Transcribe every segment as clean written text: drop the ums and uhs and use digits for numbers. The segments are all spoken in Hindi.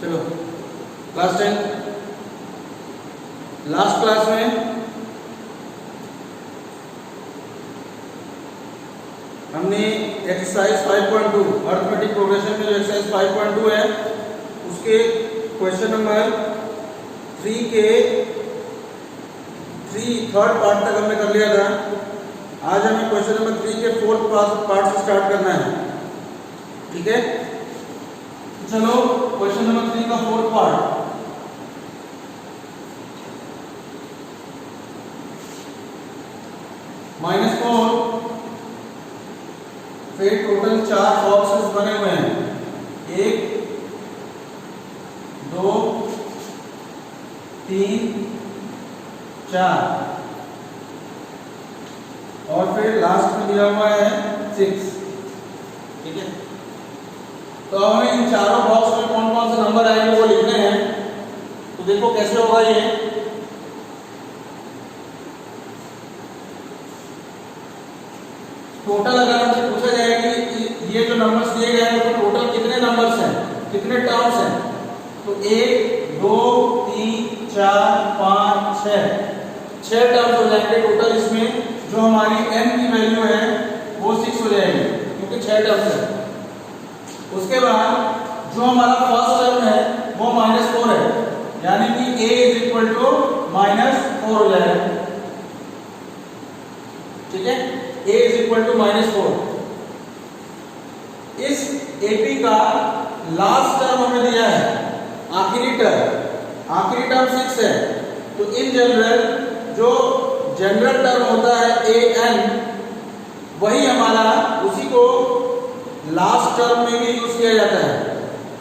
चलो क्लास 10 लास्ट क्लास में हमने एक्सरसाइज 5.2 अर्थमेटिक प्रोग्रेशन में जो एक्सरसाइज 5.2 है उसके क्वेश्चन नंबर 3 के थर्ड पार्ट तक हमने कर लिया था। आज हमें क्वेश्चन नंबर 3 के फोर्थ पार्ट से स्टार्ट करना है। ठीक है, चलो क्वेश्चन नंबर 3 का फोर्थ पार्ट। -4 फिर टोटल 4 बॉक्सेस बने हुए हैं, 1 2 3 4 और फिर लास्ट में दिया हुआ है 6। ठीक है, तो हमें इन चारों बॉक्स में कौन कौन से नंबर आएंगे वो लिखने हैं। तो देखो कैसे होगा ये। टोटल अगर हमसे पूछा जाए कि ये जो नंबर्स दिए गए हैं तो टोटल कितने नंबर्स हैं, कितने टर्म्स हैं, तो 1 2 3 4 5 6 टर्म्स हो जाएंगे टोटल। इसमें जो हमारी n की वैल्यू है वो 6 हो जाएगी क्योंकि 6 टर्म्स है। उसके बाद जो हमारा फर्स्ट टर्म है वो -4 है, यानी कि a = -4 हो जाएगा। ठीक है, a = -4। इस AP का लास्ट टर्म हमें दिया है, आखिरी टर्म 6 है। तो इन जनरल जो जनरल टर्म होता है an, वही हमारा उसी को लास्ट टर्म में भी यूज किया जाता है।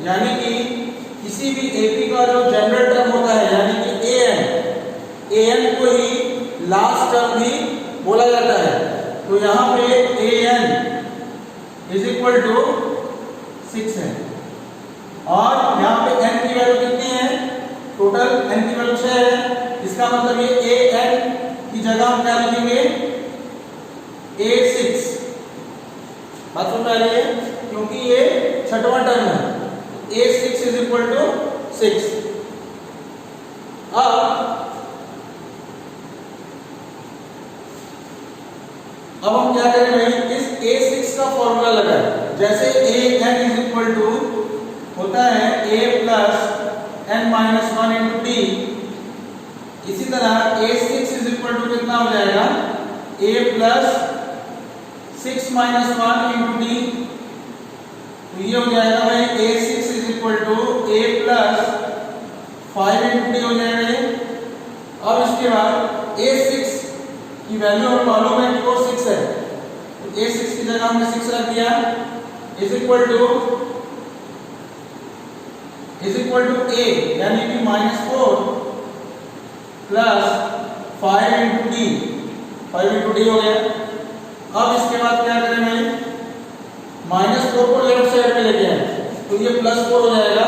यानी कि किसी भी AP का जो जनरल टर्म होता है यानी कि an को ही लास्ट टर्म भी बोला जाता है। तो यहाँ पे an = 6 है और यहाँ पे n की वैल्यू कितनी है, टोटल n की वैल्यू 6 है। इसका मतलब ये an की जगह हम क्या लिखेंगे, a6। बात समझ में आ रही है, क्योंकि ये छठवां टर्म है। a6 = 6। अब हम क्या करें भाई, इस a6 का फॉर्मूला लगाएं। जैसे an = होता है a + n-1 × t, इसी तरह a6 = कितना हो जाएगा, a + 6 - 1 × t। तो ये हो जाएगा भाई a6 = a + 5 × t हो जाएगा। अब इसके बाद a6 की वैल्यू हमें मालूम है कि वो 6 है, तो a6 की जगह हमने 6 रख दिया। = a यानी कि -4 + 5 × t, 5 × t हो गया। अब इसके बाद क्या करें भाई, -4 को लेफ्ट साइड में लेके आए तो ये +4 हो जाएगा।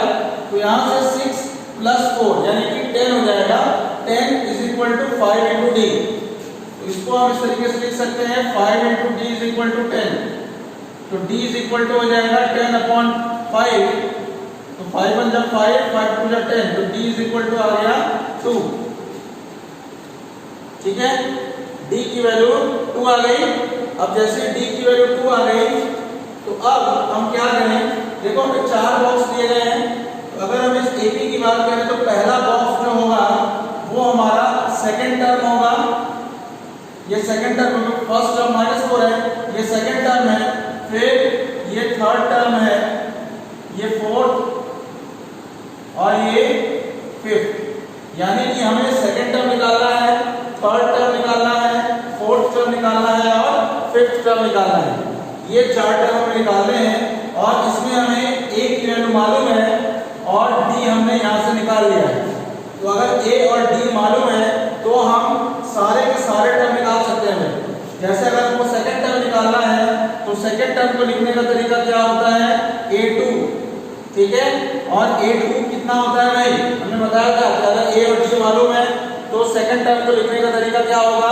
तो यहाँ से 6 + 4 यानी कि 10 हो जाएगा। 10 = 5 × t। तो इसको हम इस तरीके से लिख सकते हैं 5 × d = 10। तो d = हो जाएगा 10/5। तो 5 × 1 = 5, 5 × 2 = 10, तो d = आ गया 2। ठीक है, d की वैल्यू 2 आ गई। अब जैसे d की वैल्यू 2 आ गई तो अब हम क्या करें, देखो हमें 4 बॉक्स दिए गए हैं। तो अगर हम इस AP की बात करें तो पहला बॉक्स जो होगा वो हमारा सेकंड टर्म होगा। ये सेकंड टर्म, फर्स्ट टर्म -4 है, ये सेकंड टर्म है, फिर ये थर्ड टर्म है, ये फोर्थ और ये फिफ्थ। यानी कि हमें सेकंड टर्म निकालना है, थर्ड टर्म निकालना है, फोर्थ टर्म निकालना है और फिफ्थ टर्म निकालना है। ये 4 टर्म हमें निकालने हैं और इसमें हमें a की वैल्यू मालूम है और d हमने यहाँ से निकाल लिया है। तो अगर a और d मालूम है तो हम सारे के सारे टर्म निकाल सकते हैं। जैसे अगर हमको सेकंड टर्म निकालना है तो सेकंड टर्म को लिखने का तरीका क्या होता है, a2। ठीक है, और a2 कितना होता है भाई, हमने बताया था कि अगर a और d मालूम है तो सेकंड टर्म को लिखने का तरीका क्या होगा,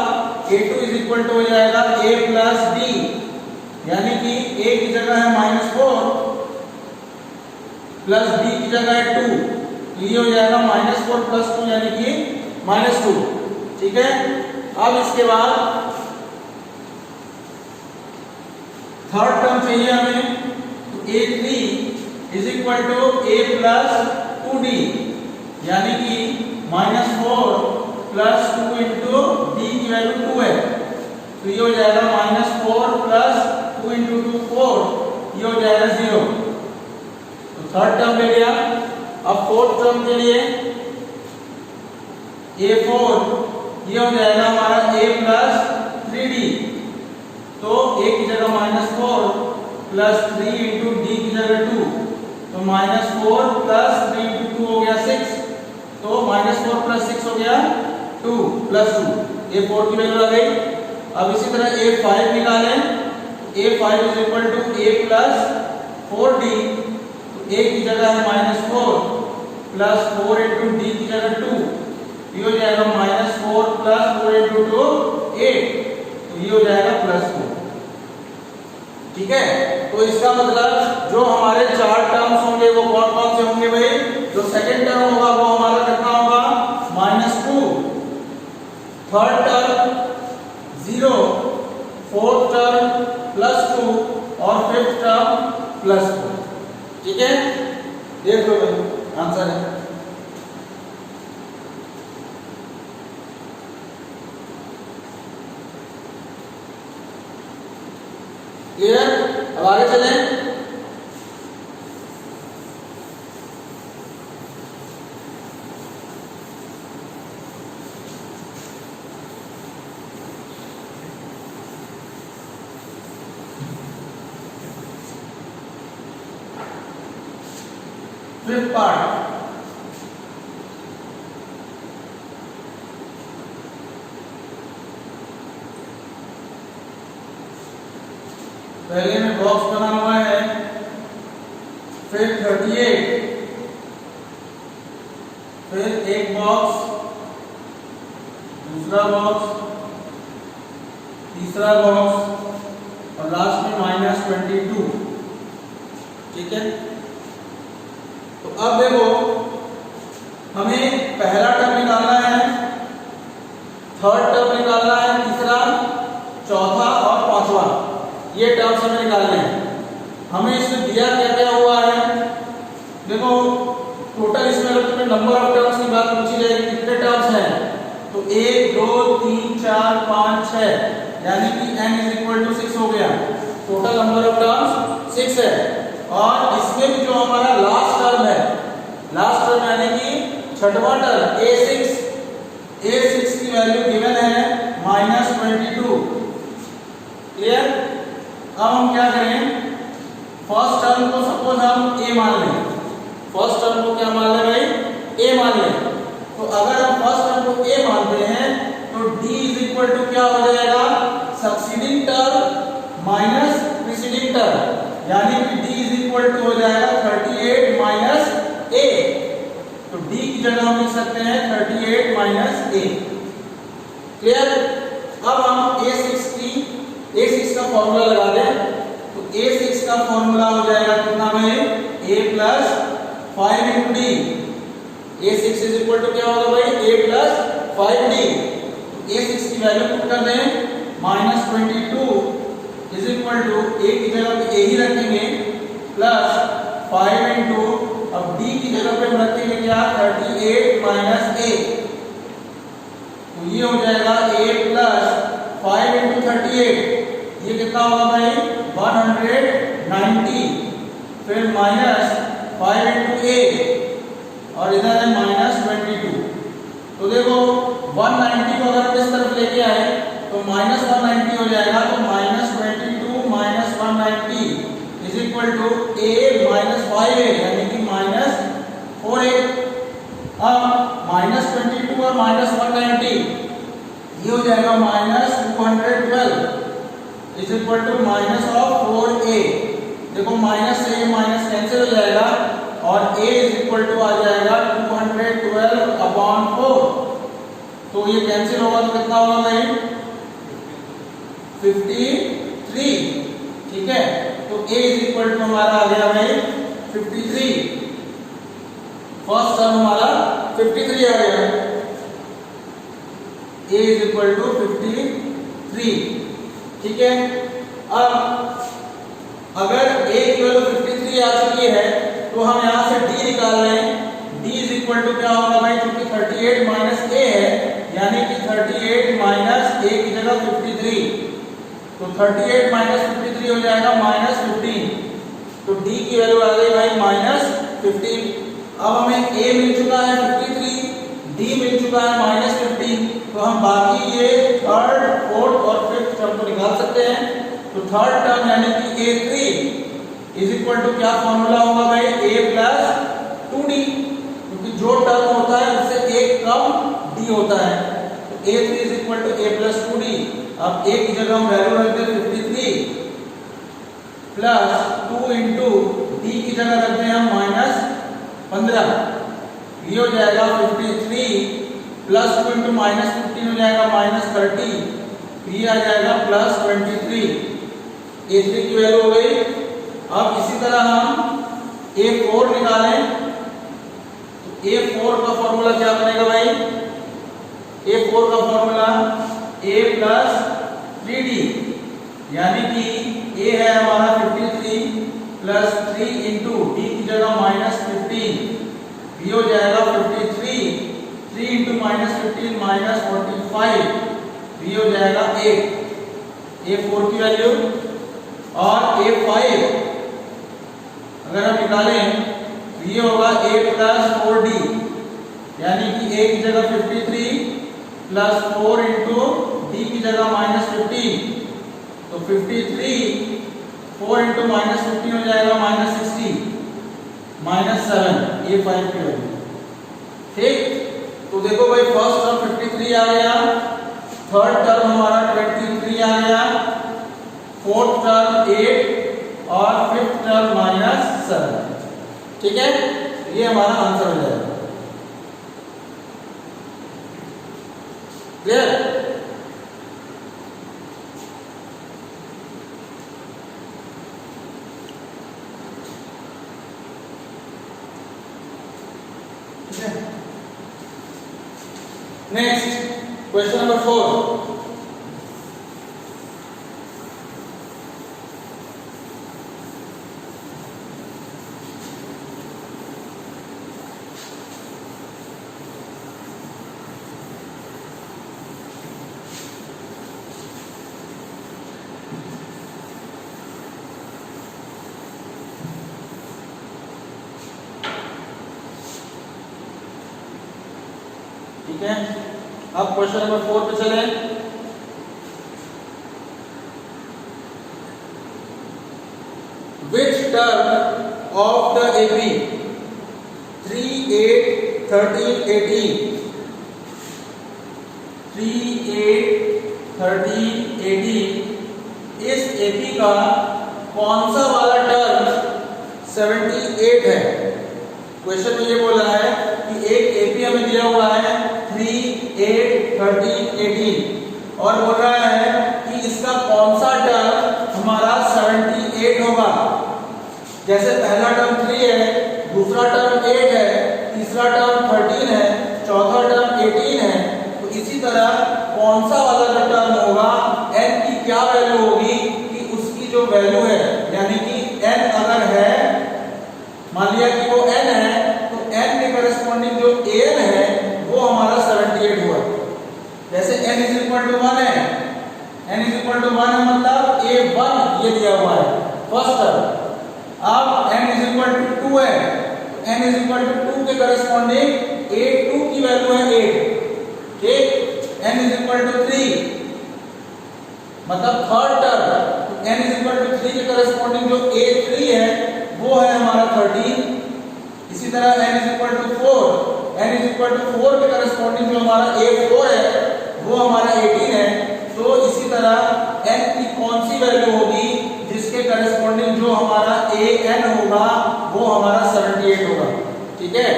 a2 = हो जाएगा a + d, यानी कि a की जगह है -4 प्लस डी की जगह है 2, तो ये हो जाएगा -4 + 2 यानी कि -2। ठीक है, अब इसके बाद थर्ड टर्म चाहिए हमें, तो a3 = a + 2d यानी कि -4 + 2 इंटू डी की वैल्यू 2 है, तो ये हो जाएगा -4 + 2 इंटू 2 4, ये हो जाएगा 0। तो थर्ड टर्म ले लिया। अब फोर्थ टर्म के लिए a4 ये हो जाएगा हमारा a + 3d, तो a की जगह -4 + 3 इंटू डी की जगह 2, तो -4 + 3 इंटू 2 हो गया 6, तो -4 + 6 हो गया 2 + 2, a4 की वैल्यू आ गई। अब इसी तरह a5 निकालें, a5 = a + 4d, तो a की जगह है -4 + 4 इंटू डी की जगह 2, ये हो जाएगा -4 + 4 इंटू 2 8, तो ये हो जाएगा +4। ठीक है, तो इसका मतलब जो हमारे 4 टर्म्स होंगे वो कौन कौन से होंगे भाई? जो सेकंड टर्म होगा वो हमारा कितना होगा? -2, थर्ड टर्म 0, फोर्थ टर्म +2 और फिफ्थ टर्म +4। ठीक है, देख लो भाई आंसर है। क्लियर? अब आगे चलें। फिफ्थ पार्ट, पहले में बॉक्स बना हुआ है, फिर 38, फिर एक बॉक्स, दूसरा बॉक्स, तीसरा बॉक्स और लास्ट में -22। ठीक है, तो अब देखो हमें पहला टर्म निकालना है, थर्ड टर्म निकालना है, तीसरा, चौथा और पांचवा, ये टर्म्स हमें निकालने हैं। हमें इसमें दिया क्या क्या हुआ है, देखो टोटल इसमें अगर तुम्हें नंबर ऑफ टर्म्स की बात पूछी जाएगी कितने टर्म्स हैं, तो 1 2 3 4 5 6 यानी कि n = 6 हो गया। टोटल नंबर ऑफ टर्म्स 6 है, और इसमें भी जो हमारा लास्ट टर्म है, लास्ट टर्म यानी कि छठवां टर्म a6 की वैल्यू गिवन है -22। क्लियर? अब हम क्या करें, फर्स्ट टर्म को सपोज हम a मान लें, फर्स्ट टर्म को क्या मान लें भाई? a मान लें। तो अगर हम फर्स्ट टर्म को a मानते हैं तो d = क्या हो जाएगा? Succeeding term minus preceding term, यानी कि d = हो जाएगा 38 - a, तो d की जगह हम लिख सकते हैं 38 - a। क्लियर? अब हम a6 का फॉर्मूला लगा दें, तो a6 का फॉर्मूला हो जाएगा कितना भाई? a + 5 × d, a6 = क्या होगा भाई? a + 5d, तो a6 की वैल्यू पुट कर दें, -22 = a की जगह पे a ही रखेंगे प्लस 5 × अब d की जगह पे हम रखेंगे क्या? 38 - a, तो ये हो जाएगा a + 5 × 38, ये कितना होगा भाई? 190, फिर -5 × a और इधर है -22। तो देखो 190 को अगर इस तरफ लेके आए तो -190 हो जाएगा, तो -22 - 190 = a - 5a यानी कि -4a। अब -22 और -190 ये हो जाएगा -212 -4a। देखो माइनस से ये माइनस कैंसिल हो जाएगा और a आ जाएगा 212/4, तो ये कैंसिल होगा तो कितना होगा भाई? 53। ठीक है, तो a हमारा आ गया भाई 53। फर्स्ट टर्म हमारा 53 आ गया, a इज इक्वल टू 53। ठीक है, अब अगर a की वैल्यू 53 आ चुकी है तो हम यहां से d निकाल लें। d इज इक्वल टू क्या होगा भाई, क्योंकि 38 माइनस a है, यानी कि 38 माइनस a की जगह 53, तो 38 माइनस 53 हो जाएगा -15, तो d की वैल्यू आ गई भाई -15। अब हमें a मिल चुका है 53, d मिल चुका है -15, तो हम बाकी ये थर्ड, फोर्थ और फिफ्थ टर्म को निकाल सकते हैं। तो थर्ड टर्म यानी कि a3 इज इक्वल टू क्या फॉर्मूला होगा भाई, a प्लस 2d, क्योंकि जो टर्म होता है उससे एक कम d होता है, तो a3 is equal to a plus 2d। अब a की जगह हम वैल्यू रख दें 53 प्लस 2 इंटू d की जगह रखते हैं हम -15, ये हो जाएगा 53 प्लस 2 इंटू -15 हो जाएगा -30, ये आ जाएगा +23। a3 की वैल्यू हो गई। अब इसी तरह हम a4 निकालें, तो a4 का फॉर्मूला क्या बनेगा भाई, a4 का फॉर्मूला a प्लस 3d, यानी कि a है हमारा 53 प्लस 3 इंटू d की जगह -15, ये हो जाएगा 53, 3 इंटू -15 -45, ये हो जाएगा 8, a4 की वैल्यू। और a5 अगर हम निकालें तो ये होगा a प्लस 4d, यानी कि a की जगह 53 प्लस 4 इंटू d की जगह -15, तो 53 4 इंटू -15 हो जाएगा -60, -7, a5 की वैल्यू। ठीक, तो देखो भाई फर्स्ट टर्म 53 आ गया, थर्ड टर्म हमारा 23 आ गया, फोर्थ टर्म 8 और फिफ्थ टर्म -7। ठीक है, ये हमारा आंसर हो जाएगा। क्लियर? Next question number 4। ठीक है, अब क्वेश्चन नंबर 4 पे चलें। Which term of the AP 3, 8, 13, 18 3, 8, 13, 18 इस AP का कौन सा वाला टर्म 78 है? क्वेश्चन में ये बोल रहा है कि एक AP हमें दिया हुआ है 3, 8, 13, 18 और बोल रहा है कि इसका कौन सा टर्म हमारा 78 होगा। जैसे पहला टर्म 3 है, दूसरा टर्म 8 है, तीसरा टर्म 13 है, चौथा टर्म 18 है, तो इसी तरह कौन सा वाला जो टर्म होगा n की क्या वैल्यू होगी कि उसकी जो वैल्यू है, यानी कि n अगर है, मान लिया कि वो n है, तो n के करस्पॉन्डिंग जो an है वो हमारा 78 हुआ। जैसे n इज इक्वल टू 1 है, n इज इक्वल टू 1 है मतलब a1 ये दिया हुआ है फर्स्ट टर्म। अब n इज इक्वल टू 2 है, तो n इज इक्वल टू 2 के करस्पॉन्डिंग a2 की वैल्यू है 8। ठीक, n इज इक्वल टू 3 मतलब थर्ड टर्म, तो n इज इक्वल टू 3 के करस्पॉन्डिंग जो a3 है वो है हमारा 13। इसी तरह n is equal to 4, n is equal to 4 के करस्पॉन्डिंग जो हमारा a4 है वो हमारा 18 है। तो इसी तरह n की कौन सी वैल्यू होगी जिसके करस्पॉन्डिंग जो हमारा an होगा वो हमारा 78 होगा। ठीक है,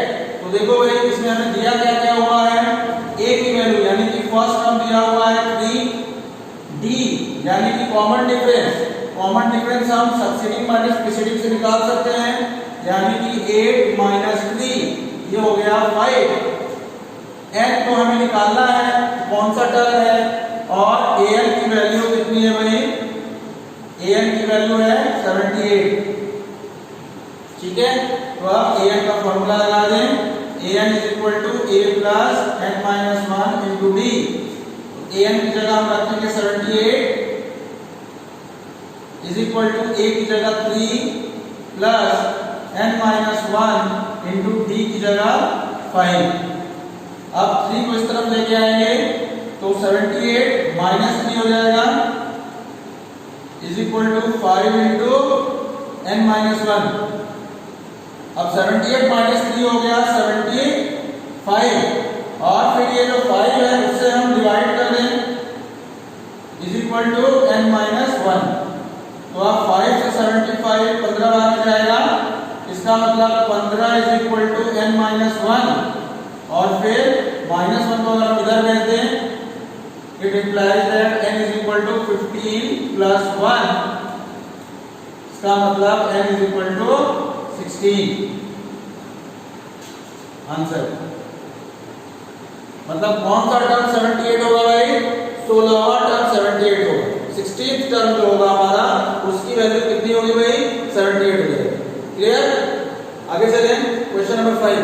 तो देखो भाई इसमें हमें दिया क्या क्या हुआ है, a की वैल्यू यानी कि फर्स्ट टर्म दिया हुआ है 3d यानी कि कॉमन डिफरेंस हम सक्सीडिंग माइनस प्रीसीडिंग से निकाल सकते हैं, यानी कि 8 - 3 ये हो गया 5। n को हमें निकालना है कौन सा टर्म है, और an की वैल्यू कितनी है भाई, an की वैल्यू है 78। ठीक है, तो आप an का फॉर्मूला लगा दें, an is equal to a plus n minus 1 into d। an की जगह हम रखेंगे 78 is equal to a की जगह 3 plus n minus 1 into d की जगह 5। अब 3 को इस तरफ लेके आएंगे तो 78 माइनस 3 हो जाएगा is equal to 5 into n minus 1। अब 78 माइनस 3 हो गया 75, और फिर ये जो 5 है उससे हम डिवाइड कर दें is equal to n minus 1। तो अब 5 से 75 15 बार में जाएगा, इसका मतलब 15 is equal to n minus 1, और फिर -1 को अगर हम इधर भेज दें it implies that n is equal to 15 plus 1, इसका मतलब n is equal to 16। Answer मतलब कौन सा टर्म 78 होगा भाई, 16वां टर्म 78 होगा। 16th टर्म जो होगा हमारा उसकी वैल्यू कितनी होगी भाई, 78 हो जाएगी। क्लियर, आगे चलें क्वेश्चन नंबर 5।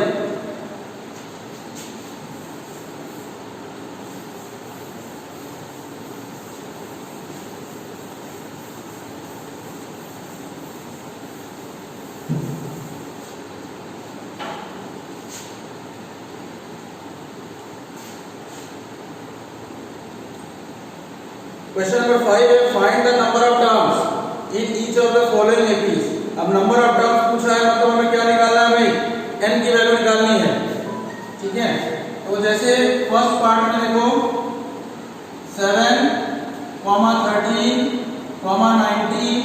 क्वेश्चन नंबर 5 है, find the number of terms in each of the following APs. अब नंबर ऑफ टर्म्स पूछ रहा है मतलब हमें क्या निकालना है भाई, n की वैल्यू निकालनी है। ठीक है, तो जैसे फर्स्ट पार्ट में देखो 7, 13, 19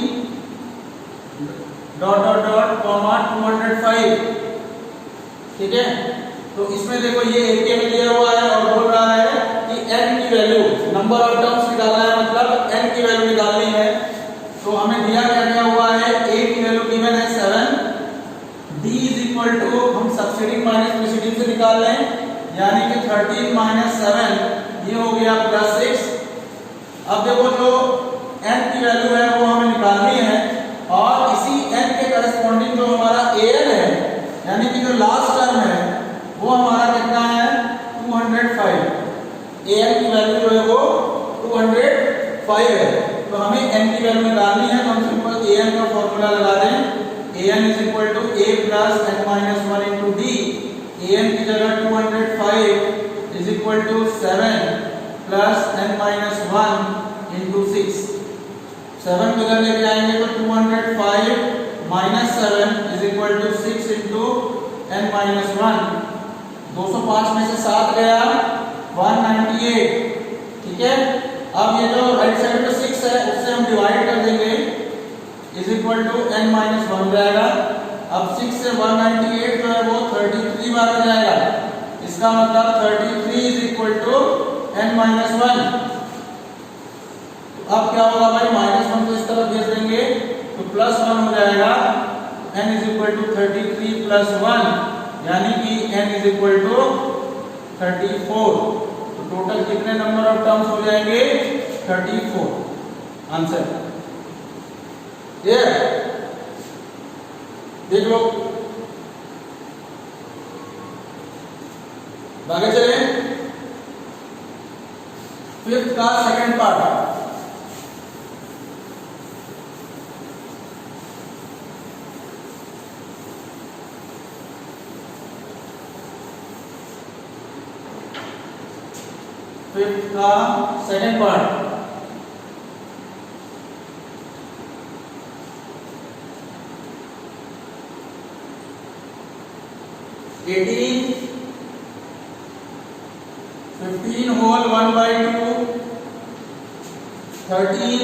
डॉट डॉट डॉट कॉमा 205। ठीक है, तो इसमें देखो ये एपी में दिया हुआ है और बोल रहा है कि n की वैल्यू, नंबर ऑफ टर्म्स निकालना है मतलब n की वैल्यू निकालनी है। तो हमें दिया क्या हुआ है, a की वैल्यू गिवन है 7, d इज इक्वल टू हम सबसिडिंग माइनस प्रीसीडिंग से निकाल लें, यानी कि 13 माइनस 7 ये हो गया +6। अब देखो जो n की वैल्यू है वो हमें निकालनी है, और इसी n के करस्पॉन्डिंग जो हमारा an है, यानी कि जो लास्ट टर्म है वो हमारा कितना है 205। an की वैल्यू जो है वो 205 है, तो हमें n की वैल्यू निकालनी है। तो हम सिंपल an का फॉर्मूला लगा दें, an is equal to a plus n minus 1 into d। an की जगह 205 is equal to 7 plus n minus 1 into 6। 7 को इधर लेके आएंगे तो 205 minus 7 is equal to 6 into n minus 1। 205 में से 7 गया 198। ठीक है, अब ये जो राइट साइड में 6 है उससे हम डिवाइड कर देंगे is equal to n minus 1 जाएगा। अब 6 से 198 जो है वो 33 बार हो जाएगा, इसका मतलब 33 is equal to n minus 1। अब क्या होगा भाई, -1 को इस तरफ भेज देंगे तो +1 हो जाएगा, n इज इक्वल टू 33 + 1, यानी कि n इज इक्वल टू 34। तो टोटल कितने नंबर ऑफ टर्म्स हो जाएंगे, 34। आंसर ये देख लो। आगे चले, 5th का सेकंड पार्ट। फिफ्थ का सेकंड पार्ट। एटीन 15 होल 1/2 13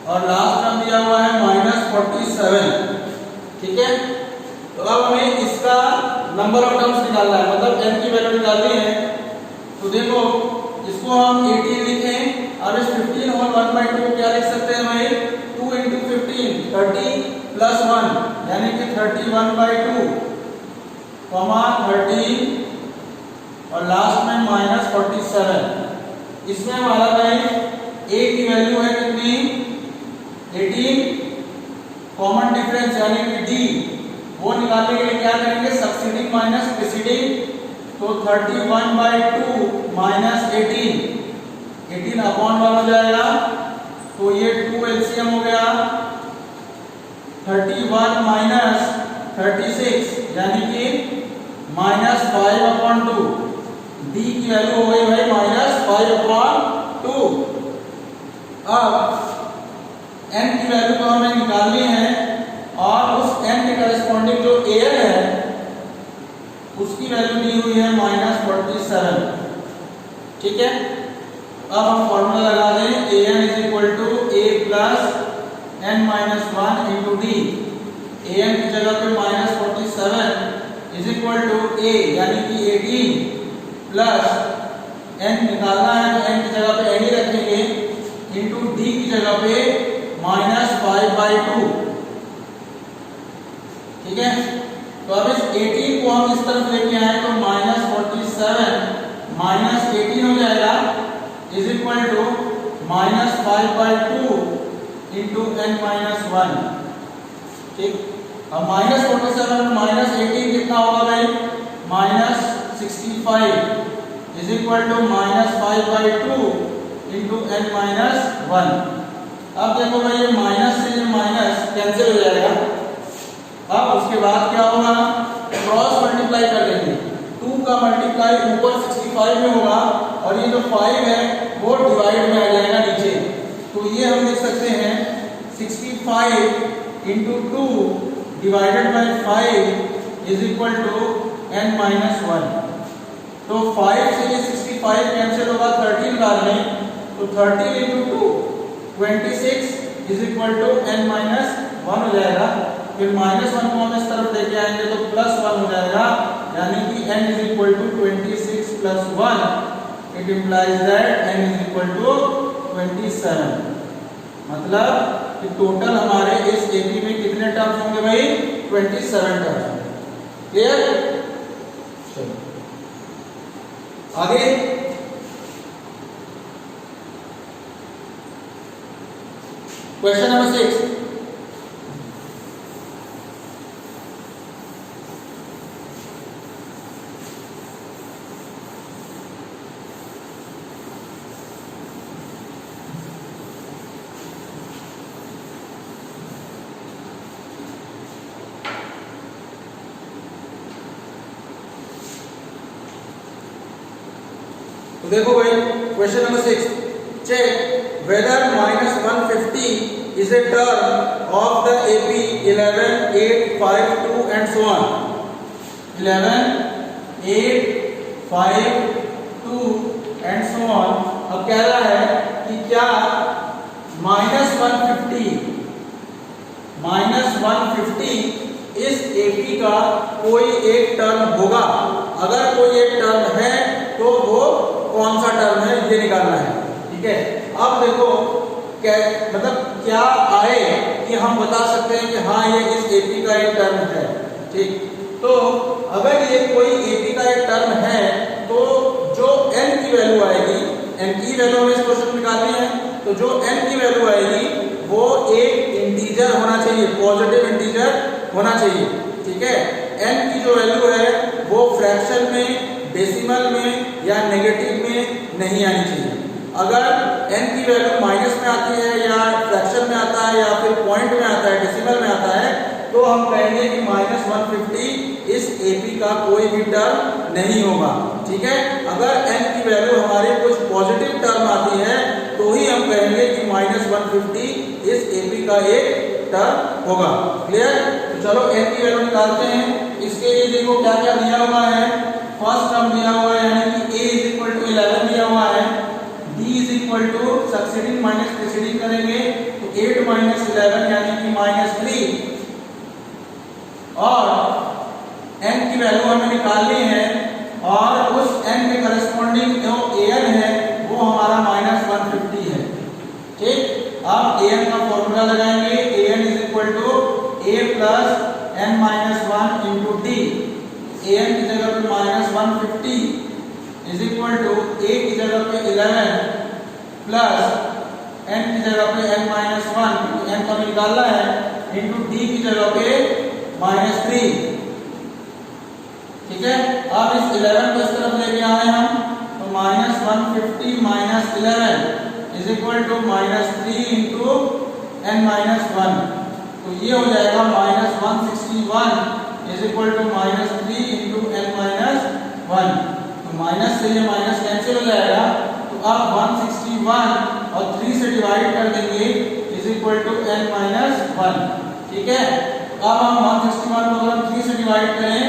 और लास्ट टर्म दिया हुआ है -47। ठीक है, तो अब हमें इसका नंबर ऑफ टर्म्स निकालना है, मतलब n की वैल्यू निकालनी है। तो देखो इसको हम 18 लिखें, अब इस 15 होल 1/2 क्या लिख सकते हैं भाई, 2 × 15 30 + 1 यानी कि 31/2 13 और लास्ट में -47। इसमें हमारा भाई a की वैल्यू है कितनी 18, कॉमन डिफरेंस यानी कि d वो निकालने के लिए क्या करेंगे सक्सीडिंग माइनस प्रीसीडिंग। तो 31/2 माइनस 18 अपॉन 1 हो जाएगा। तो ये 2 एलसीएम हो गया 31 माइनस 36 यानी कि -5/2। d की वैल्यू हो गई भाई -5/2। अब n की वैल्यू को हमें निकालनी है और उस n के करस्पॉन्डिंग जो an है उसकी वैल्यू दी हुई है -47। ठीक है, अब हम फॉर्मूला लगा दें an = a + n-1 × d। an की जगह पे -47 = a यानी कि 18 प्लस n निकालना है तो n की जगह पे n ही रखेंगे इंटू d की जगह पे -5/2। ठीक है, तो अब इस 18 को हम इस तरफ लेके आए तो -47 -18 हो जाएगा = -5/2 × n-1। ठीक, अब -47 और -18 कितना होगा भाई -65 = -5/2 × n-1। अब देखो भाई ये माइनस से ये माइनस कैंसिल हो जाएगा। अब उसके बाद क्या होगा क्रॉस मल्टीप्लाई कर लेंगे। 2 का मल्टीप्लाई ऊपर 65 में होगा और ये जो 5 है वो डिवाइड में आ जाएगा नीचे। तो ये हम लिख सकते हैं 65 × 2 डिवाइडेड बाय 5 = n-1। तो 5 से ये 65 कैंसिल होगा 13 बार में। तो 13 × 2 26 = n-1 हो जाएगा। फिर -1 को हम इस तरफ लेके आएंगे तो +1 हो जाएगा यानी कि n = 26 + 1। It implies that n = 27। मतलब कि टोटल हमारे इस एपी में कितने टर्म्स होंगे भाई 27 टर्म्स। क्लियर, चलो आगे क्वेश्चन नंबर 6। तो देखो भाई question number 6, check whether -150 is a term of the AP 11, 8, 5, 2 and so on। 11, 8, 5, 2 and so on। अब कह रहा है कि क्या -150 इस AP का कोई एक टर्म होगा। अगर कोई एक टर्म है तो वो कौन सा टर्म है ये निकालना है। ठीक है, अब देखो क्या मतलब क्या आए कि हम बता सकते हैं कि हाँ ये इस एपी का एक टर्म है। ठीक, तो अगर ये कोई एपी का एक टर्म है तो जो n की वैल्यू आएगी, n की वैल्यू हमें इस क्वेश्चन में निकालनी है, तो जो n की वैल्यू आएगी वो एक इंटीजर होना चाहिए, पॉजिटिव इंटीजर होना चाहिए। ठीक है, n की जो वैल्यू है वो फ्रैक्शन में, डेसिमल में या नेगेटिव में नहीं आनी चाहिए। अगर n की वैल्यू माइनस में आती है या फ्रैक्शन में आता है या फिर पॉइंट में आता है, डेसिमल में आता है, तो हम कहेंगे कि -150 इस एपी का कोई भी टर्म नहीं होगा। ठीक है, अगर n की वैल्यू हमारी कुछ पॉजिटिव टर्म आती है तो ही हम कहेंगे कि -150 इस एपी का एक टर्म होगा। क्लियर, तो चलो n की वैल्यू निकालते हैं। इसके लिए देखो क्या क्या दिया हुआ है। फर्स्ट टर्म दिया हुआ है यानी कि a = 11 दिया हुआ है, d = सक्सीडिंग माइनस प्रीसीडिंग करेंगे तो 8 - 11 यानी कि -3 और n की वैल्यू हमें निकालनी है और उस n के करस्पॉन्डिंग जो an है वो हमारा -150 है। ठीक, अब an का फॉर्मूला लगाएंगे। an = a + n-1 × d। an की जगह पे -150 इज इक्वल टू a की जगह पे 11 प्लस n की जगह पे n-1 क्योंकि n तो हमें निकालना है इंटू d की जगह पे -3। ठीक है, अब इस 11 को इस तरफ लेके आए हम तो -150 - 11 is equal to -3 into n-1 तो ये हो जाएगा -161 is equal to -3 into n-1 तो माइनस से ये माइनस कैंसिल हो जाएगा तो अब 161 और 3 से डिवाइड कर देंगे इज इक्वल टू n-1। ठीक है, तो अब हम 161 को अगर 3 से डिवाइड करें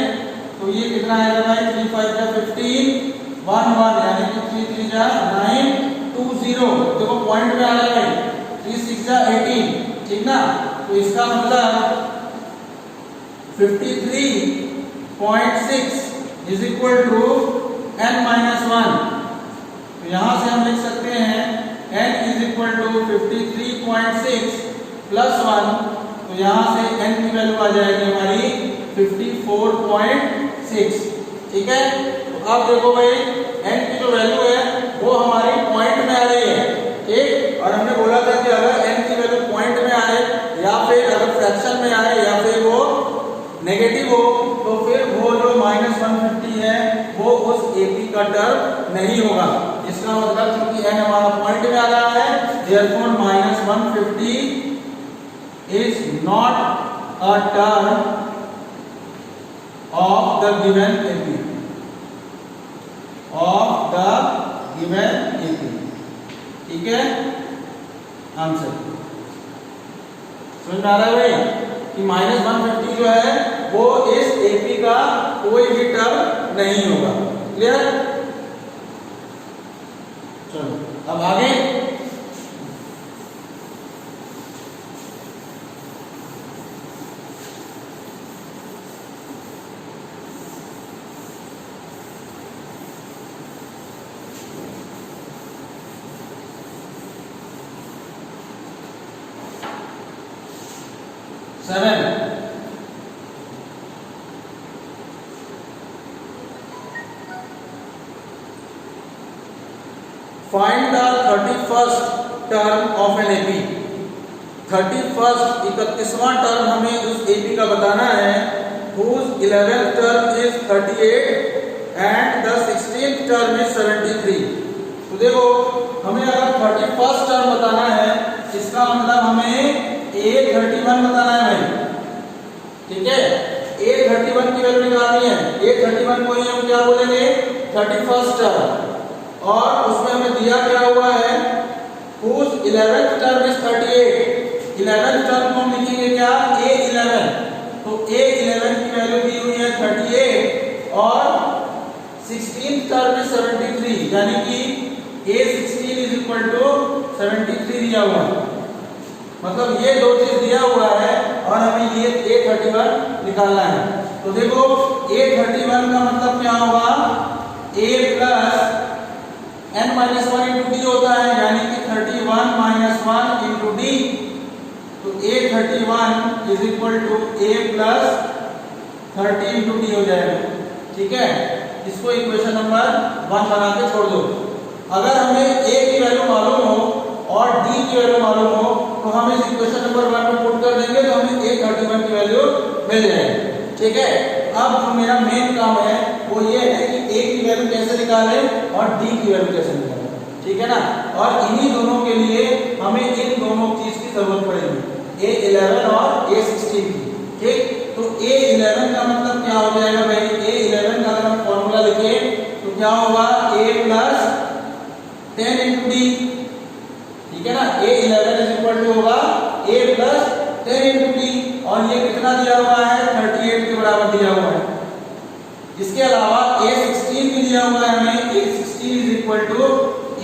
तो ये कितना आएगा भाई 3 × 5 = 15 1 1 यानी कि 3 3 = 9 2 0 देखो पॉइंट में आ रहा है 3 6 = 18। ठीक ना, तो इसका मतलब 53.6 इज इक्वल टू n-1। तो यहां से हम लिख सकते हैं n is equal to 53.6 plus 1 तो यहां से n की वैल्यू आ जाएगी हमारी 54.6। ठीक है, तो अब देखो भाई n की जो वैल्यू है वो हमारी पॉइंट में आ रही है। ठीक, और हमने बोला था कि अगर n की वैल्यू पॉइंट में आए या फिर अगर फ्रैक्शन में आए या फिर वो नेगेटिव हो तो फिर वो जो -150 है वो उस AP का टर्म नहीं होगा। इसका मतलब क्योंकि n हमारा पॉइंट में आ रहा है therefore -150 is not a term of the given AP of the given AP। ठीक है, आंसर समझ में आ रहा है भाई कि -150 जो है वो इस AP का कोई भी टर्म नहीं होगा। क्लियर, चलो अब आगे find the 31st term of an AP। 31वां टर्म हमें उस AP का बताना है whose 11th term is 38 and the 16th term is 73। तो देखो हमें अगर 31st टर्म बताना है इसका मतलब हमें A31 बताना है भाई। ठीक है, A31 की वैल्यू निकालनी है। A31 को ही हम क्या बोलेंगे 31st टर्म और उसमें हमें दिया क्या हुआ है whose 11th term is 38। 11th term को हम लिखेंगे क्या A11 तो A11 की वैल्यू दी हुई है 38 और 16th टर्म is 73 यानी कि A16 is equal to 73 दिया हुआ है। मतलब ये दो चीज दिया हुआ है और हमें ये A31 निकालना है। तो देखो A31 का मतलब क्या होगा A plus n-1 into d होता है यानी कि 31 - 1 into d तो A31 is equal to A plus 30 into d हो जाएगा। ठीक है, इसको इक्वेशन नंबर 1 बना के छोड़ दो। अगर हमें A की वैल्यू मालूम हो और D की वैल्यू मालूम हो तो हम इस इक्वेशन नंबर 1 में पुट कर देंगे तो हमें A31 की वैल्यू मिल जाएगी। ठीक है, अब जो मेरा मेन काम है वो ये है कि A की वैल्यू कैसे निकालें और D की वैल्यू कैसे निकालें। ठीक है ना, और इन्हीं दोनों के लिए हमें इन दोनों चीज की जरूरत पड़ेगी A11 और A16 की। ठीक, तो A11 का मतलब क्या हो जाएगा भाई A11 का अगर हम फॉर्मूला लिखें तो क्या होगा A plus 10 into D। ठीक है ना, A11 is equal to होगा A plus 10 into D और ये कितना दिया हुआ है 38 के बराबर दिया हुआ है। इसके अलावा A16 भी दिया हुआ है हमें A16 is equal to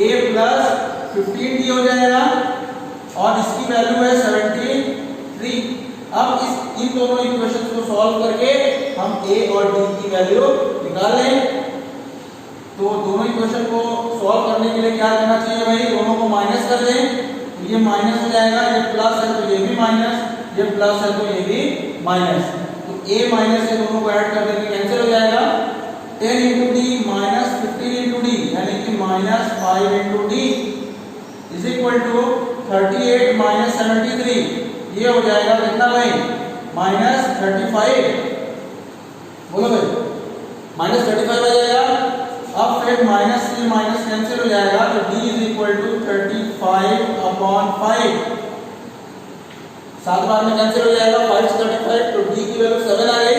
A plus 15 D हो जाएगा और इसकी वैल्यू है 73। अब इन दोनों इक्वेशंस को सॉल्व करके हम A और D की वैल्यू निकाल लें। तो दोनों इक्वेशन को सॉल्व करने के लिए क्या करना चाहिए भाई दोनों को माइनस कर दें तो ये माइनस हो जाएगा, ये प्लस है तो ये भी माइनस, ये प्लस है तो ये भी माइनस। तो a माइनस a दोनों को ऐड कर देंगे, कैंसिल हो जाएगा। 10 into D minus 15 into D, यानी कि minus 5 into D is equal to 38 minus 73, ये हो जाएगा कितना भाई, माइनस 35। बोलो भाई, माइनस 35 आ जाएगा। अब फिर माइनस से माइनस कैंसिल हो जाएगा, तो d इज इक्वल टू 35/5, 7 बार में कैंसिल हो जाएगा, 5 से 35, तो d की वैल्यू 7 आ गई।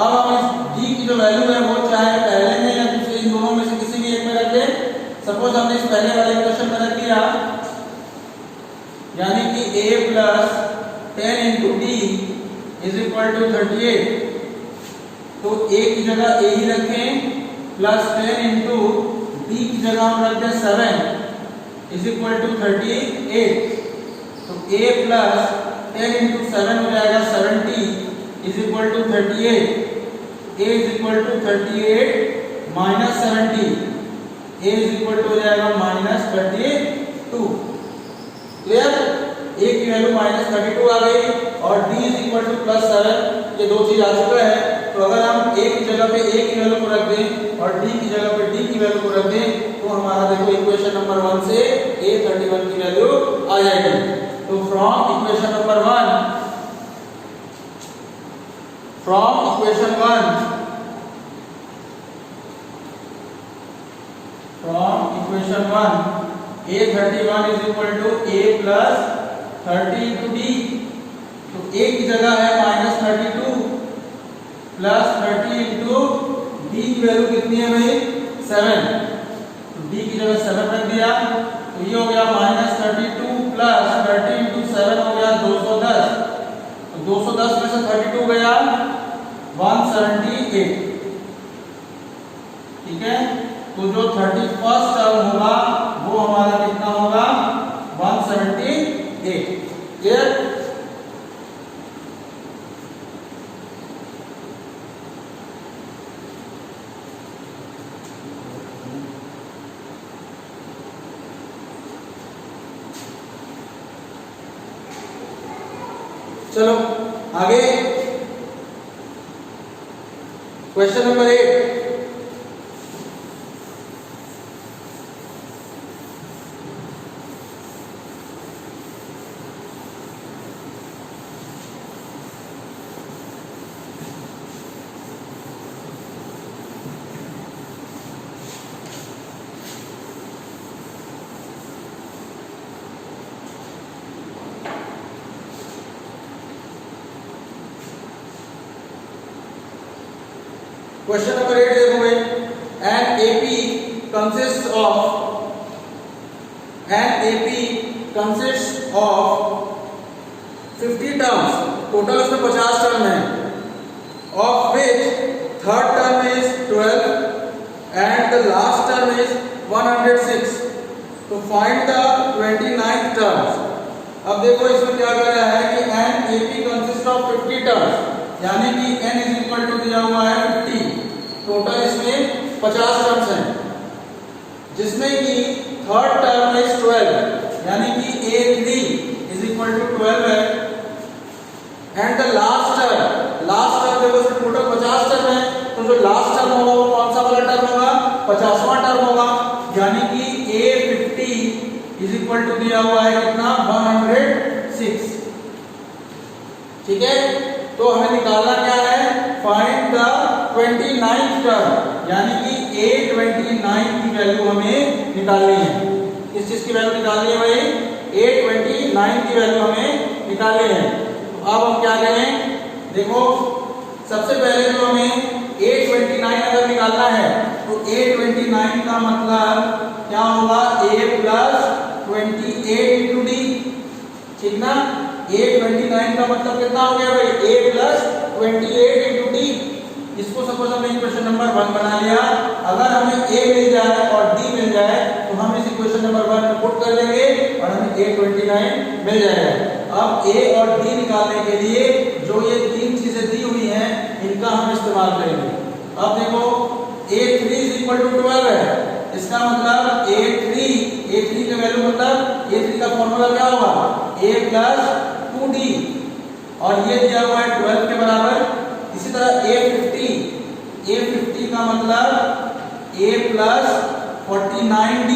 अब हम इस d की जो वैल्यू है वो चाहे पहले में या दूसरे, इन दोनों में से किसी भी एक में रख दें। सपोज हमने इस पहले वाले इक्वेशन में रख दिया, यानी कि a plus 10 into D is equal to 38, तो a की जगह a ही रखें, प्लस 10 इंटू डी की जगह हम रख दें 7 इज इक्वल टू 38, तो a प्लस 10 इंटू 7 हो जाएगा 70 is equal to 38, a is equal to 38 minus 70, a is equal to हो जाएगा माइनस 32। क्लियर, a की वैल्यू माइनस 32 आ गई और d is equal to plus 7, ये दो चीज आ चुका है। तो अगर हम a की जगह पे a की वैल्यू को रख दें और d की जगह पे d की वैल्यू को रख दें, तो हमारा देखो इक्वेशन नंबर 1 से a31 की वैल्यू आ जाएगी। तो from equation number 1, from equation 1, from equation 1 a31 is equal to a plus 30 into D, तो a की जगह है माइनस 32 प्लस 30 इंटू डी की वैल्यू कितनी है भाई, 7, तो डी की जगह 7 रख दिया, तो ये हो गया माइनस 32 प्लस 30 इंटू 7 हो गया 210, तो 210 में से 32 गया 178, ठीक है। तो जो 31st टर्म होगा वो हमारा कितना होगा, 178। क्लियर, चलो आगे क्वेश्चन नंबर 8। क्वेश्चन नंबर 8 देखो भाई, an AP consists of 50 terms, total उसमें 50 टर्म है, of which third term is 12 and the last term is 106, to find the 29th terms। अब देखो इसमें क्या कर रहा है कि an AP consists of 50 terms, यानी कि n इज इक्वल टू दिया हुआ है 50, टोटल इसमें 50 टर्म्स हैं, जिसमें कि थर्ड टर्म इज 12, यानी कि a3 इज इक्वल टू 12 है, एंड द लास्ट टर्म देखो इसमें टोटल 50 टर्म है, तो जो लास्ट टर्म होगा वो कौन सा वाला टर्म होगा, 50वां टर्म होगा, यानी कि a50 इज इक्वल टू दिया हुआ है कितना, 106। ठीक है, तो हमें निकालना क्या है, फाइंड द 29th टर्म, यानी कि a29 की वैल्यू हमें निकालनी है। किस चीज की वैल्यू निकालनी है भाई, a29 की वैल्यू हमें निकालनी है। तो अब हम क्या करें, देखो सबसे पहले जो हमें a29 अगर निकालना है तो a29 का मतलब क्या होगा, a प्लस 28 इंटू डी, ठीक ना। a29 का मतलब कितना हो गया भाई, a प्लस 28 इंटू डी। इसको सपोज हमने इक्वेशन नंबर 1 बना लिया, अगर हमें a मिल जाए और d मिल जाए तो हम इस इक्वेशन नंबर 1 में पुट कर देंगे और हमें a29 मिल जाएगा। अब a और d निकालने के लिए जो ये तीन चीजें दी हुई हैं इनका हम इस्तेमाल करेंगे। अब देखो a3 इज इक्वल टू 12 है, इसका मतलब a3 का वैल्यू मतलब a3 का फॉर्मूला क्या होगा, a प्लस 2d, और ये दिया हुआ है 12 के बराबर, 49D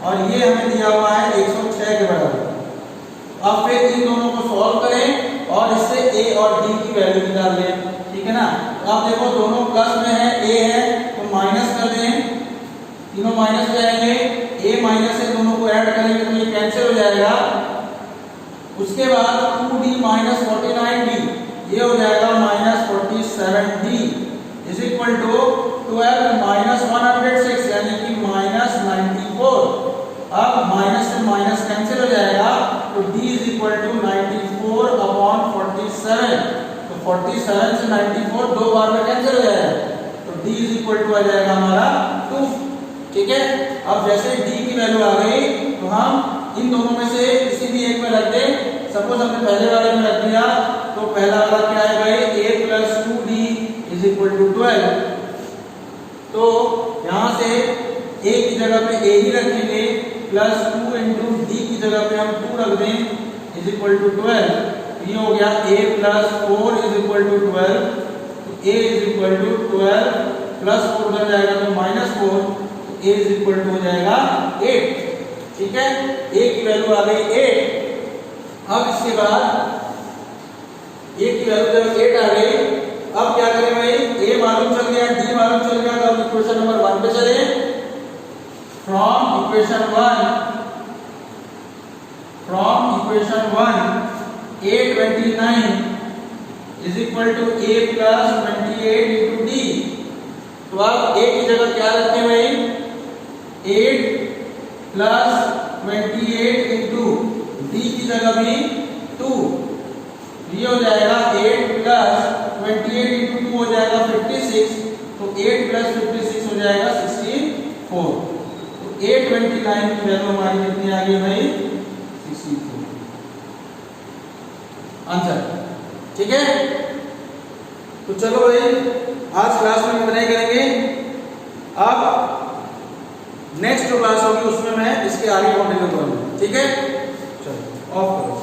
और ये हमें दिया हुआ है 106 के बराबर। अब फिर इन दोनों को सॉल्व करें और इससे a और d की वैल्यू निकाल लें, ठीक है ना। तो आप देखो दोनों प्लस में है, a है तो माइनस कर दें, तीनों माइनस हो जाएंगे, a माइनस से दोनों को ऐड करेंगे तो ये कैंसिल हो जाएगा। उसके बाद 2d माइनस 49d ये हो जाएगा minus 47d is equal to 12 minus 106 यानी कि माइनस 94। अब माइनस से माइनस कैंसिल हो जाएगा तो d is equal to 94 upon 47। तो 47 से 94 दो बार में कैंसिल हो जाएगा तो d इज इक्वल टू आ जाएगा हमारा 2, ठीक है। अब जैसे d की वैल्यू आ गई तो हम इन दोनों में से किसी भी एक में रख दें। सपोज हमने पहले वाले में रख दिया तो पहला वाला क्या है भाई a plus 2d is equal to 12। तो यहां से a की जगह पे a ही रखेंगे प्लस 2 इंटू d की जगह पे हम 2 रख दें इज इक्वल टू 12। ये हो गया a plus 4 is equal to 12। तो a is equal to 12 plus 4 उधर जाएगा तो माइनस 4 तो a इज इक्वल टू हो जाएगा 8, ठीक है। a की वैल्यू आ गई 8। अब इसके बाद a की वैल्यू जब 8 आ गई, अब क्या करें भाई, a मालूम चल गया, d मालूम चल गया, तो अब इक्वेशन नंबर 1 पे चले। From equation 1 a29 is equal to a plus 28 into d। तो अब a की जगह क्या रखें भाई, 8 प्लस 28 इंटू d की जगह भी 2। ये हो जाएगा 8 प्लस 28 इंटू 2 हो जाएगा 56। तो 8 प्लस 56 हो जाएगा 64। तो 829 की वैल्यू हमारी कितनी आ गई भाई, 64 आंसर, ठीक है। तो चलो भाई आज क्लास में इतना ही करेंगे। अब नेक्स्ट जो क्लास होगी उसमें मैं इसके आगे कंटिन्यू करूंगा, ठीक है। चलो ऑफ करो।